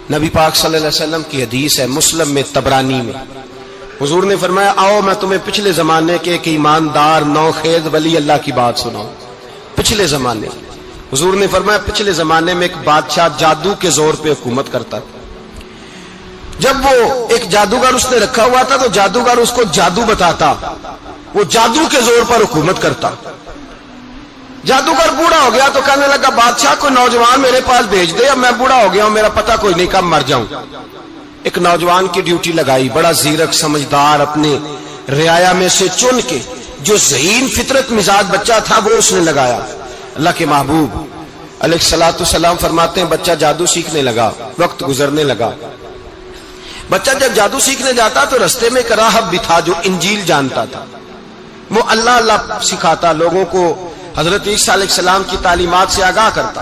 نبی پاک صلی اللہ علیہ وسلم کی حدیث ہے مسلم میں طبرانی میں، حضور نے فرمایا آؤ میں تمہیں پچھلے زمانے کے ایک ایماندار نوخیز ولی اللہ کی بات سناؤں۔ پچھلے زمانے حضور نے فرمایا پچھلے زمانے میں ایک بادشاہ جادو کے زور پہ حکومت کرتا تھا۔ جب وہ ایک جادوگر اس نے رکھا ہوا تھا تو جادوگر اس کو جادو بتاتا، وہ جادو کے زور پر حکومت کرتا۔ جادوگر بوڑھا ہو گیا تو کہنے لگا بادشاہ کوئی نوجوان میرے پاس بھیج دے، اب میں بوڑھا ہو گیا ہوں، میرا پتہ کوئی نہیں کب مر جاؤں۔ ایک نوجوان کی ڈیوٹی لگائی، بڑا زیرک سمجھدار، اپنے رعایا میں سے چن کے جو ذہین فطرت مزاج بچہ تھا وہ اس نے لگایا۔ اللہ کے محبوب علیہ الصلوۃ والسلام فرماتے ہیں بچہ جادو سیکھنے لگا، وقت گزرنے لگا۔ بچہ جب جادو سیکھنے جاتا تو رستے میں ایک راہب بھی تھا جو انجیل جانتا تھا، وہ اللہ اللہ سکھاتا، لوگوں کو حضرت عیسیٰ علیہ السلام کی تعلیمات سے آگاہ کرتا۔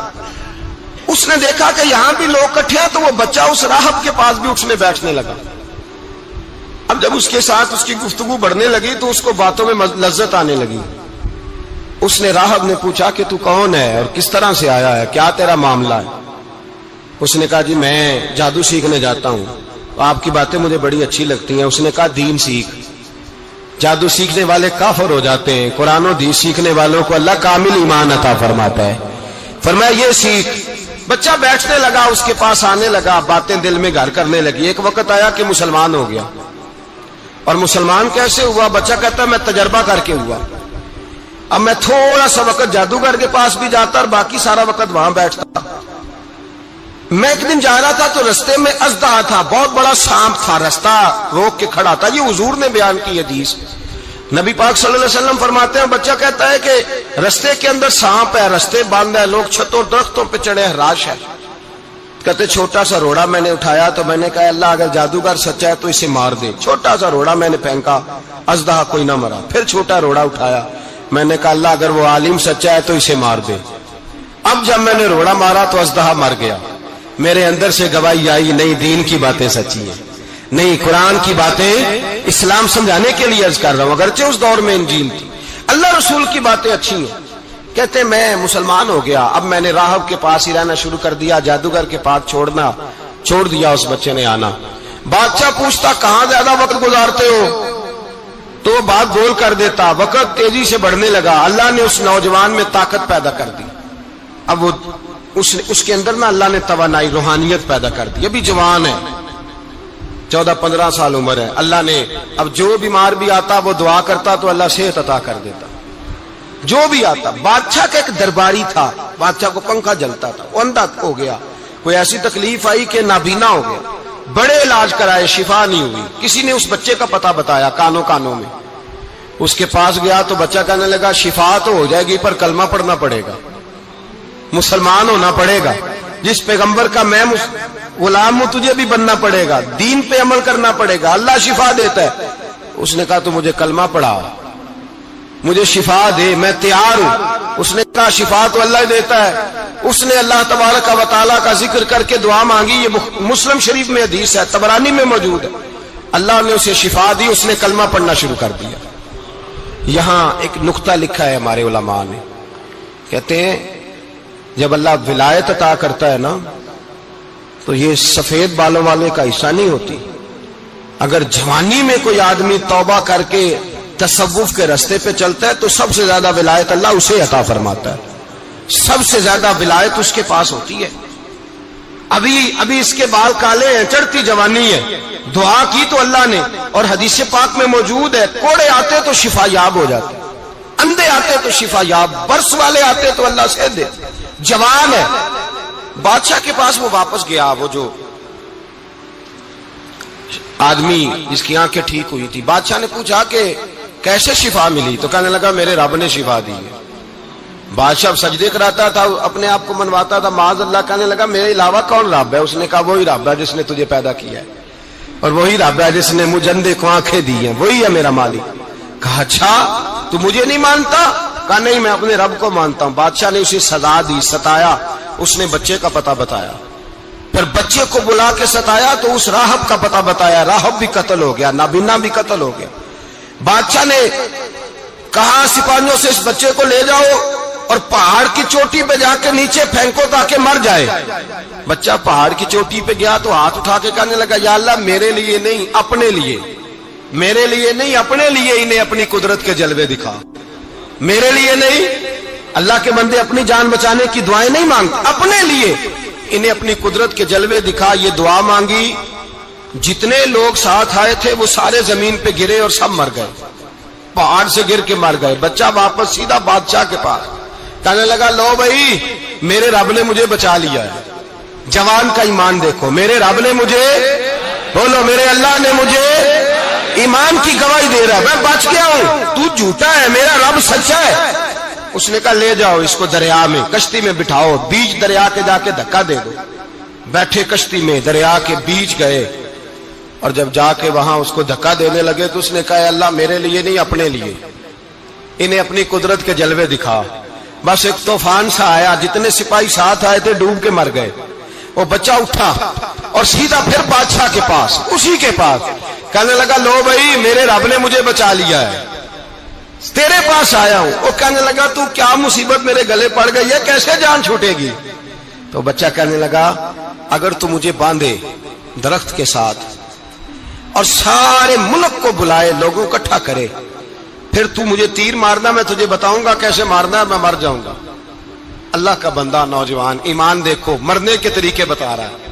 اس نے دیکھا کہ یہاں بھی لوگ اکٹھے ہیں تو وہ بچہ اس راہب کے پاس بھی اٹھنے بیٹھنے لگا۔ اب جب اس کے ساتھ اس کی گفتگو بڑھنے لگی تو اس کو باتوں میں لذت آنے لگی۔ اس نے راہب نے پوچھا کہ تو کون ہے اور کس طرح سے آیا ہے، کیا تیرا معاملہ ہے؟ اس نے کہا جی میں جادو سیکھنے جاتا ہوں، آپ کی باتیں مجھے بڑی اچھی لگتی ہیں۔ اس نے کہا دین سیکھ، جادو سیکھنے والے کافر ہو جاتے ہیں، قرآن و حدیث سیکھنے والوں کو اللہ کامل ایمان عطا فرماتا ہے۔ فرمایا یہ سیکھ۔ بچہ بیٹھنے لگا، اس کے پاس آنے لگا، باتیں دل میں گھر کرنے لگی۔ ایک وقت آیا کہ مسلمان ہو گیا، اور مسلمان کیسے ہوا؟ بچہ کہتا ہے میں تجربہ کر کے ہوا۔ اب میں تھوڑا سا وقت جادوگر کے پاس بھی جاتا اور باقی سارا وقت وہاں بیٹھتا۔ میں ایک دن جا رہا تھا تو رستے میں اژدہا تھا، بہت بڑا سانپ تھا، رستہ روک کے کھڑا تھا۔ یہ حضور نے بیان کی حدیث۔ نبی پاک صلی اللہ علیہ وسلم فرماتے ہیں بچہ کہتا ہے کہ رستے کے اندر سانپ ہے، رستے بند ہے، لوگ چھتوں درختوں پہ چڑھے، ہراش ہے۔ کہتے چھوٹا سا روڑا میں نے اٹھایا تو میں نے کہا اللہ اگر جادوگر سچا ہے تو اسے مار دے۔ چھوٹا سا روڑا میں نے پھینکا، اژدہا کوئی نہ مرا۔ پھر چھوٹا روڑا اٹھایا، میں نے کہا اللہ اگر وہ عالم سچا ہے تو اسے مار دے۔ اب جب میں نے روڑا مارا تو اژدہا مر گیا۔ میرے اندر سے گواہی آئی نہیں دین کی باتیں سچی ہیں، نہیں قرآن کی باتیں اسلام سمجھانے کے لیے عرض کر رہا ہوں، اگرچہ اس دور میں انجیل تھی، اللہ رسول کی باتیں اچھی ہیں۔ کہتے میں مسلمان ہو گیا، اب میں نے راہب کے پاس ہی رہنا شروع کر دیا، جادوگر کے پاس چھوڑ دیا اس بچے نے آنا۔ بادشاہ پوچھتا کہاں زیادہ وقت گزارتے ہو تو وہ بات گول کر دیتا۔ وقت تیزی سے بڑھنے لگا، اللہ نے اس نوجوان میں طاقت پیدا کر دی۔ اب وہ اس کے اندر نا اللہ نے توانائی روحانیت پیدا کر دی، ابھی جوان ہے، 14-15 سال عمر ہے۔ اللہ نے اب جو بیمار بھی آتا وہ دعا کرتا تو اللہ صحت عطا کر دیتا، جو بھی آتا۔ بادشاہ کا ایک درباری تھا، بادشاہ کو پنکھا جلتا تھا، وہ اندھا ہو گیا، کوئی ایسی تکلیف آئی کہ نابینا ہو گیا، بڑے علاج کرائے شفا نہیں ہوئی۔ کسی نے اس بچے کا پتہ بتایا کانوں میں، اس کے پاس گیا تو بچہ کہنے لگا شفا تو ہو جائے گی پر کلمہ پڑھنا پڑے گا، مسلمان ہونا پڑے گا، جس پیغمبر کا میں غلام ہوں تجھے بھی بننا پڑے گا، دین پہ عمل کرنا پڑے گا، اللہ شفا دیتا ہے۔ اس نے کہا تو مجھے کلمہ پڑھا، مجھے شفا دے، میں تیار ہوں۔ اس نے کہا شفا تو اللہ دیتا ہے۔ اس نے اللہ تبارک و تعالیٰ کا ذکر کر کے دعا مانگی، یہ مسلم شریف میں حدیث ہے، طبرانی میں موجود ہے۔ اللہ نے اسے شفا دی، اس نے کلمہ پڑھنا شروع کر دیا۔ یہاں ایک نقطہ لکھا ہے ہمارے علماء نے، کہتے ہیں جب اللہ ولایت عطا کرتا ہے نا تو یہ سفید بالوں والے کا حصہ نہیں ہوتی۔ اگر جوانی میں کوئی آدمی توبہ کر کے تصوف کے راستے پہ چلتا ہے تو سب سے زیادہ ولایت اللہ اسے عطا فرماتا ہے، سب سے زیادہ ولایت اس کے پاس ہوتی ہے۔ ابھی اس کے بال کالے ہیں، چڑھتی جوانی ہے، دعا کی تو اللہ نے، اور حدیث پاک میں موجود ہے کوڑے آتے تو شفا یاب ہو جاتے، اندھے آتے تو شفا یاب، برس والے آتے تو اللہ سے دے۔ جوان ہے، بادشاہ کے پاس وہ واپس گیا، وہ جو آدمی جس کی آنکھیں ٹھیک ہوئی تھی۔ بادشاہ نے پوچھا کہ کیسے شفا ملی؟ تو کہنے لگا میرے رب نے شفا دی ہے۔ بادشاہ سجدے کراتا تھا، اپنے آپ کو منواتا تھا، معاذ اللہ، کہنے لگا میرے علاوہ کون رب ہے؟ اس نے کہا وہی رب ہے جس نے تجھے پیدا کیا ہے، اور وہی رب ہے جس نے مجھے اندھے کو آنکھیں دی ہیں، وہی ہے میرا مالک۔ کہا اچھا تو مجھے نہیں مانتا؟ کہا نہیں میں اپنے رب کو مانتا ہوں۔ بادشاہ نے اسے سزا دی، ستایا، اس نے بچے کا پتہ بتایا، پھر بچے کو بلا کے ستایا تو اس راہب کا پتہ بتایا، راہب بھی قتل ہو گیا، نابینا بھی قتل ہو گیا۔ بادشاہ نے کہا سپاہیوں سے اس بچے کو لے جاؤ اور پہاڑ کی چوٹی پہ جا کے نیچے پھینکو تاکہ مر جائے. بچہ پہاڑ کی چوٹی پہ گیا تو ہاتھ اٹھا کے کہنے لگا یا اللہ میرے لیے نہیں اپنے لیے، میرے لیے نہیں اپنے لیے انہیں اپنی قدرت کے جلوے دکھا. میرے لیے نہیں، اللہ کے بندے اپنی جان بچانے کی دعائیں نہیں مانگتے، اپنے لیے انہیں اپنی قدرت کے جلوے دکھا. یہ دعا مانگی، جتنے لوگ ساتھ آئے تھے وہ سارے زمین پہ گرے اور سب مر گئے، پہاڑ سے گر کے مر گئے. بچہ واپس سیدھا بادشاہ کے پاس کہنے لگا لو بھائی میرے رب نے مجھے بچا لیا ہے. جوان کا ایمان دیکھو، میرے رب نے مجھے، بولو میرے اللہ نے مجھے ایمان کی گواہی دے رہا ہے، میں بچ گیا ہوں، تو جھوٹا ہے، میرا رب سچا ہے. اس نے کہا لے جاؤ اس کو دریا میں، کشتی میں بٹھاؤ، بیچ دریا کے جا کے دھکا دے دو. بیٹھے کشتی میں، دریا کے بیچ گئے، اور جب جا کے وہاں اس کو دھکا دینے لگے تو اس نے کہا اللہ میرے لیے نہیں اپنے لیے انہیں اپنی قدرت کے جلوے دکھا. بس ایک طوفان سا آیا، جتنے سپاہی ساتھ آئے تھے ڈوب کے مر گئے. وہ بچہ اٹھا اور سیدھا پھر بادشاہ کے پاس، اسی کے پاس کہنے لگا لو بھائی میرے رب نے مجھے بچا لیا ہے، تیرے پاس آیا ہوں. وہ کہنے لگا تو کیا مصیبت میرے گلے پڑ گئی ہے، کیسے جان چھوٹے گی؟ تو بچہ کہنے لگا اگر تو مجھے باندھے درخت کے ساتھ اور سارے ملک کو بلائے، لوگوں کو اکٹھا کرے، پھر تو مجھے تیر مارنا، میں تجھے بتاؤں گا کیسے مارنا ہے، میں مر جاؤں گا. اللہ کا بندہ نوجوان ایمان دیکھو، مرنے کے طریقے بتا رہا ہے،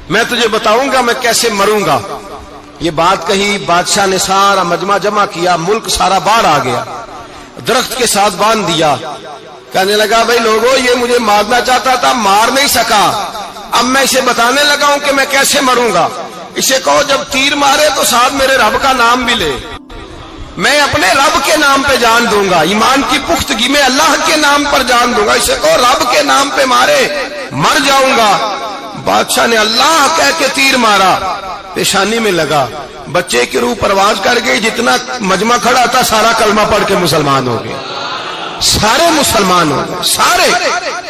میں تجھے بتاؤں گا میں کیسے مروں گا. یہ بات کہی، بادشاہ نے سارا مجمع جمع کیا، ملک سارا باہر آ گیا، درخت کے ساتھ باندھ دیا. کہنے لگا بھائی لوگوں یہ مجھے مارنا چاہتا تھا، مار نہیں سکا، اب میں اسے بتانے لگا ہوں کہ میں کیسے مروں گا. اسے کہو جب تیر مارے تو ساتھ میرے رب کا نام بھی لے، میں اپنے رب کے نام پہ جان دوں گا، ایمان کی پختگی میں اللہ کے نام پر جان دوں گا. اسے کہو رب کے نام پہ مارے، مر جاؤں گا. بادشاہ نے اللہ کہہ کے تیر مارا، پیشانی میں لگا، بچے کی روح پرواز کر گئی. جتنا مجمع کھڑا تھا سارا کلمہ پڑھ کے مسلمان ہو گئے، سارے مسلمان ہو گئے سارے.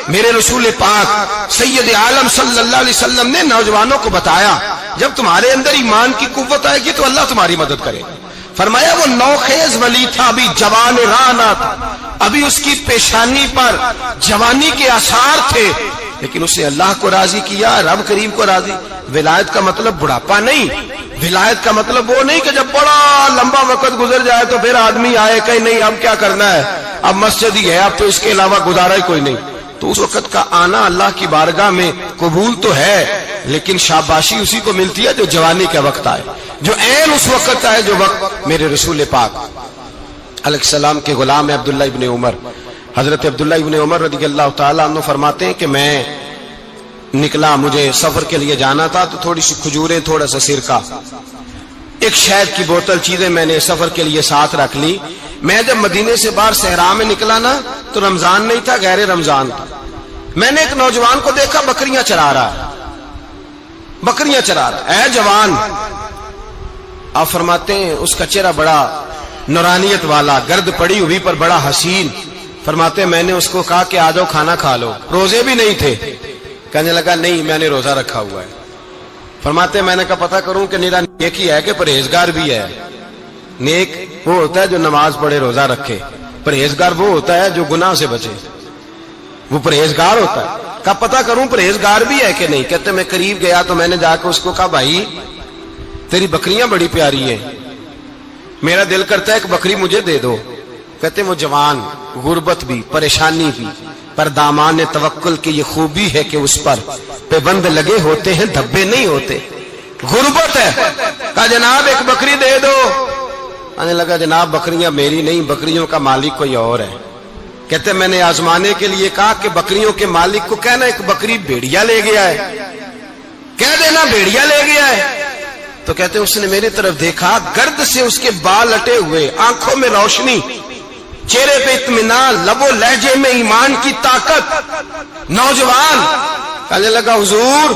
میرے رسول پاک سید عالم صلی اللہ علیہ وسلم نے نوجوانوں کو بتایا جب تمہارے اندر ایمان کی قوت آئے گی تو اللہ تمہاری مدد کرے. فرمایا وہ نوخیز ولی تھا، ابھی جوان رانا تھا، ابھی اس کی پیشانی پر جوانی کے آثار تھے، لیکن اس نے اللہ کو راضی کیا، رب کریم کو راضی. ولایت کا مطلب بڑھاپا نہیں، ولایت کا مطلب وہ نہیں کہ جب بڑا لمبا وقت گزر جائے تو پھر آدمی آئے کہ نہیں اب کیا کرنا ہے، اب مسجد ہی ہے، اب تو اس کے علاوہ گزارا ہی کوئی نہیں. تو اس وقت کا آنا اللہ کی بارگاہ میں قبول تو ہے، لیکن شاباشی اسی کو ملتی ہے جو جوانی کا وقت آئے، جو عین اس وقت آئے جو وقت میرے رسول پاک علیہ السلام کے غلام عبداللہ ابن عمر، حضرت عبداللہ ابن عمر رضی اللہ تعالیٰ عنہ فرماتے ہیں کہ میں نکلا، مجھے سفر کے لیے جانا تھا، تو تھوڑی سی کھجوریں، تھوڑا سا سرکہ، ایک شہد کی بوتل، چیزیں میں نے سفر کے لیے ساتھ رکھ لی. میں جب مدینے سے باہر صحرا میں نکلا نا تو رمضان نہیں تھا، غیر رمضان تھا. میں نے ایک نوجوان کو دیکھا بکریاں چرا رہا ہے، بکریاں چرا رہا ہے. اے جوان، آپ فرماتے ہیں اس کا چہرہ بڑا نورانیت والا، گرد پڑی ہوئی پر بڑا حسین. فرماتے ہیں میں نے اس کو کہا کہ آ جاؤ کھانا کھا لو، روزے بھی نہیں تھے. کہنے لگا نہیں میں نے روزہ رکھا ہوا ہے. فرماتے ہیں میں نے کہا پتہ کروں کہ نیرا نیک ہی ہے کہ پرہیزگار بھی ہے. نیک وہ ہوتا ہے جو نماز پڑھے روزہ رکھے، پرہیزگار وہ ہوتا ہے جو گناہ سے بچے، وہ پرہیزگار ہوتا ہے. کہا پتہ کروں پرہیزگار بھی ہے کہ نہیں. کہتے میں قریب گیا تو میں نے جا کے اس کو کہا بھائی تیری بکریاں بڑی پیاری ہیں، میرا دل کرتا ہے ایک بکری مجھے دے دو. کہتے وہ جوان، غربت بھی، پریشانی بھی، پر دامان توکل کی یہ خوبی ہے کہ اس پر پابند لگے ہوتے ہیں، دھبے نہیں ہوتے. غربت ہے. کہا جناب ایک بکری دے دو. آنے لگا جناب بکریاں میری نہیں، بکریوں کا مالک کوئی اور ہے. کہتے میں نے آزمانے کے لیے کہا کہ بکریوں کے مالک کو کہنا ایک بکری بھیڑیا لے گیا ہے، کہہ دینا بھیڑیا لے گیا ہے. تو کہتے اس نے میری طرف دیکھا، گرد سے اس کے بال لٹے ہوئے، آنکھوں میں روشنی، چہرے پہ اطمینان، لب و لہجے میں ایمان کی طاقت. نوجوان کہنے لگا حضور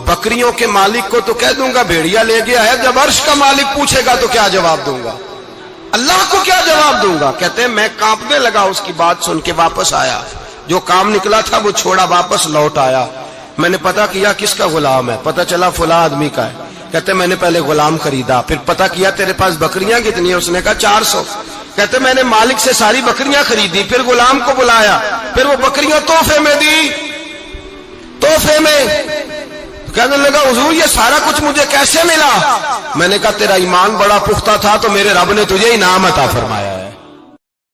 بکریوں کے مالک کو تو کہہ دوں گا بھیڑیا لے گیا ہے، جب عرش کا مالک پوچھے گا تو کیا جواب دوں گا، اللہ کو کیا جواب دوں گا. کہتے ہیں میں کانپنے لگا اس کی بات سن کے. واپس آیا، جو کام نکلا تھا وہ چھوڑا، واپس لوٹ آیا. میں نے پتا کیا کس کا غلام ہے، پتا چلا فلاں آدمی کا ہے. کہتے میں نے پہلے غلام خریدا، پھر پتا کیا تیرے پاس بکریاں کتنی ہیں، اس نے کہا 400. کہتے میں نے مالک سے ساری بکریاں خریدی، پھر غلام کو بلایا، پھر وہ بکریاں تحفے میں دی، تحفے میں۔ کہنے لگا حضور یہ سارا کچھ مجھے کیسے ملا؟ میں نے کہا تیرا ایمان بڑا پختہ تھا تو میرے رب نے تجھے انعام عطا فرمایا ہے۔